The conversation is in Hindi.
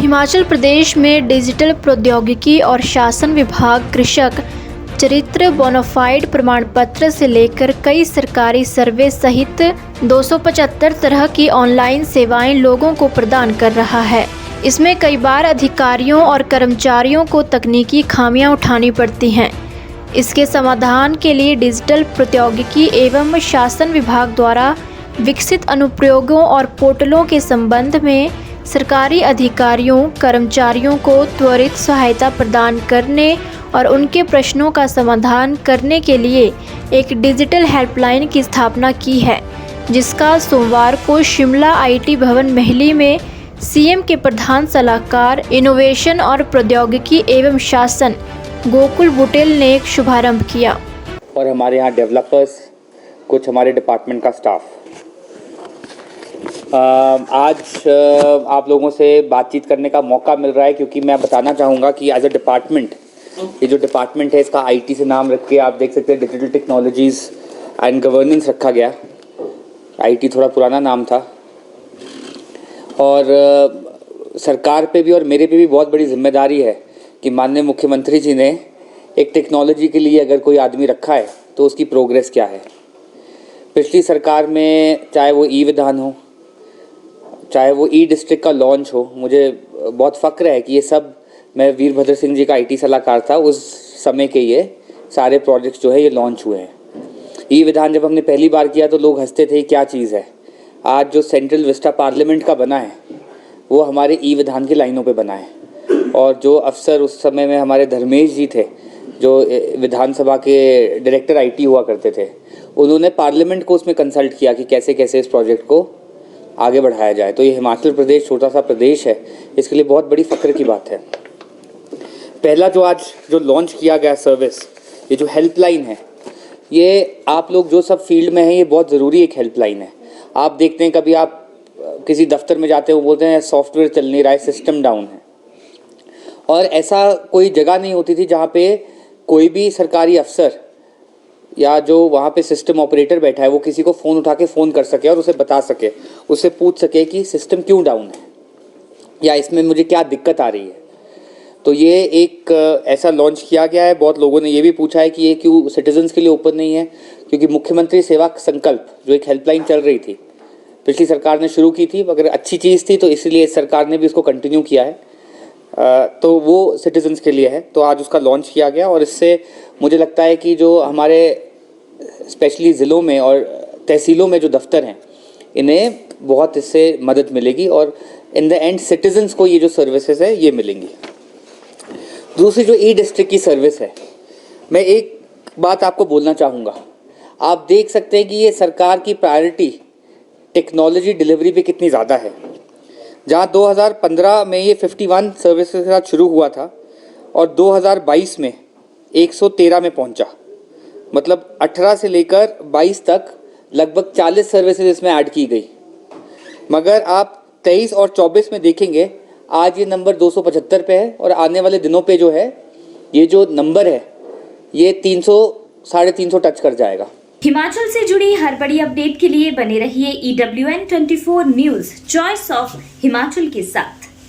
हिमाचल प्रदेश में डिजिटल प्रौद्योगिकी और शासन विभाग कृषक चरित्र बोनाफाइड प्रमाण पत्र से लेकर कई सरकारी सर्वे सहित 275 तरह की ऑनलाइन सेवाएं लोगों को प्रदान कर रहा है। इसमें कई बार अधिकारियों और कर्मचारियों को तकनीकी खामियां उठानी पड़ती हैं। इसके समाधान के लिए डिजिटल प्रौद्योगिकी एवं शासन विभाग द्वारा विकसित अनुप्रयोगों और पोर्टलों के संबंध में सरकारी अधिकारियों, कर्मचारियों को त्वरित सहायता प्रदान करने और उनके प्रश्नों का समाधान करने के लिए एक डिजिटल हेल्पलाइन की स्थापना की है, जिसका सोमवार को शिमला आईटी भवन महली में सीएम के प्रधान सलाहकार इनोवेशन और प्रौद्योगिकी एवं शासन गोकुल बुटेल ने एक शुभारंभ किया। और हमारे यहाँ डेवलपर्स, कुछ हमारे डिपार्टमेंट का स्टाफ आज आप लोगों से बातचीत करने का मौका मिल रहा है, क्योंकि मैं बताना चाहूँगा कि एज अ डिपार्टमेंट, ये जो डिपार्टमेंट है इसका आईटी से नाम रख के आप देख सकते हैं डिजिटल टेक्नोलॉजीज़ एंड गवर्नेंस रखा गया। आईटी थोड़ा पुराना नाम था और सरकार पे भी और मेरे पे भी बहुत बड़ी जिम्मेदारी है कि माननीय मुख्यमंत्री जी ने एक टेक्नोलॉजी के लिए अगर कोई आदमी रखा है तो उसकी प्रोग्रेस क्या है। पिछली सरकार में चाहे वो ई विधान हो, चाहे वो ई डिस्ट्रिक्ट का लॉन्च हो, मुझे बहुत फ़ख्र है कि ये सब मैं वीरभद्र सिंह जी का आईटी सलाहकार था उस समय के ये सारे प्रोजेक्ट्स जो है ये लॉन्च हुए हैं। ई विधान जब हमने पहली बार किया तो लोग हंसते थे क्या चीज़ है। आज जो सेंट्रल विस्टा पार्लियामेंट का बना है वो हमारे ई विधान की लाइनों पे बना है। और जो अफसर उस समय में हमारे धर्मेश जी थे, जो विधानसभा के डायरेक्टर आईटी हुआ करते थे, उन्होंने पार्लियामेंट को उसमें कंसल्ट किया कि कैसे कैसे इस प्रोजेक्ट को आगे बढ़ाया जाए। तो ये हिमाचल प्रदेश छोटा सा प्रदेश है, इसके लिए बहुत बड़ी फ़ख्र की बात है। पहला जो लॉन्च किया गया सर्विस, ये जो हेल्पलाइन है, ये आप लोग जो सब फील्ड में हैं ये बहुत ज़रूरी एक हेल्पलाइन है। आप देखते हैं कभी आप किसी दफ्तर में जाते हो, बोलते हैं सॉफ्टवेयर चल नहीं रहा है, सिस्टम डाउन है। और ऐसा कोई जगह नहीं होती थी जहाँ पे कोई भी सरकारी अफसर या जो वहाँ पे सिस्टम ऑपरेटर बैठा है वो किसी को फ़ोन उठा के फ़ोन कर सके और उसे बता सके, उससे पूछ सके कि सिस्टम क्यों डाउन है या इसमें मुझे क्या दिक्कत आ रही है। तो ये एक ऐसा लॉन्च किया गया है। बहुत लोगों ने ये भी पूछा है कि ये क्यों सिटीजन्स के लिए ओपन नहीं है, क्योंकि मुख्यमंत्री सेवा संकल्प जो एक हेल्पलाइन चल रही थी, पिछली सरकार ने शुरू की थी, मगर अच्छी चीज़ थी तो इसलिए इस सरकार ने भी उसको कंटिन्यू किया है। तो वो सिटीजन्स के लिए है, तो आज उसका लॉन्च किया गया। और इससे मुझे लगता है कि जो हमारे स्पेशली ज़िलों में और तहसीलों में जो दफ्तर हैं, इन्हें बहुत इससे मदद मिलेगी और इन द एंड सिटीजन्स को ये जो सर्विसेज है ये मिलेंगी। दूसरी जो ई डिस्ट्रिक्ट की सर्विस है, मैं एक बात आपको बोलना चाहूँगा। आप देख सकते हैं कि ये सरकार की प्रायोरिटी टेक्नोलॉजी डिलीवरी पे कितनी ज़्यादा है। जहाँ 2015 में ये 51 सर्विसेज के साथ शुरू हुआ था और 2022 में 113 में पहुँचा, मतलब 18 से लेकर 22 तक लगभग 40 सर्विसेज इसमें ऐड की गई। मगर आप 23 और 24 में देखेंगे आज ये नंबर 275 पे है और आने वाले दिनों पे जो है ये जो नंबर है ये 300 350 टच कर जाएगा। हिमाचल से जुड़ी हर बड़ी अपडेट के लिए बने रहिए EWN24 news choice of Himachal के साथ।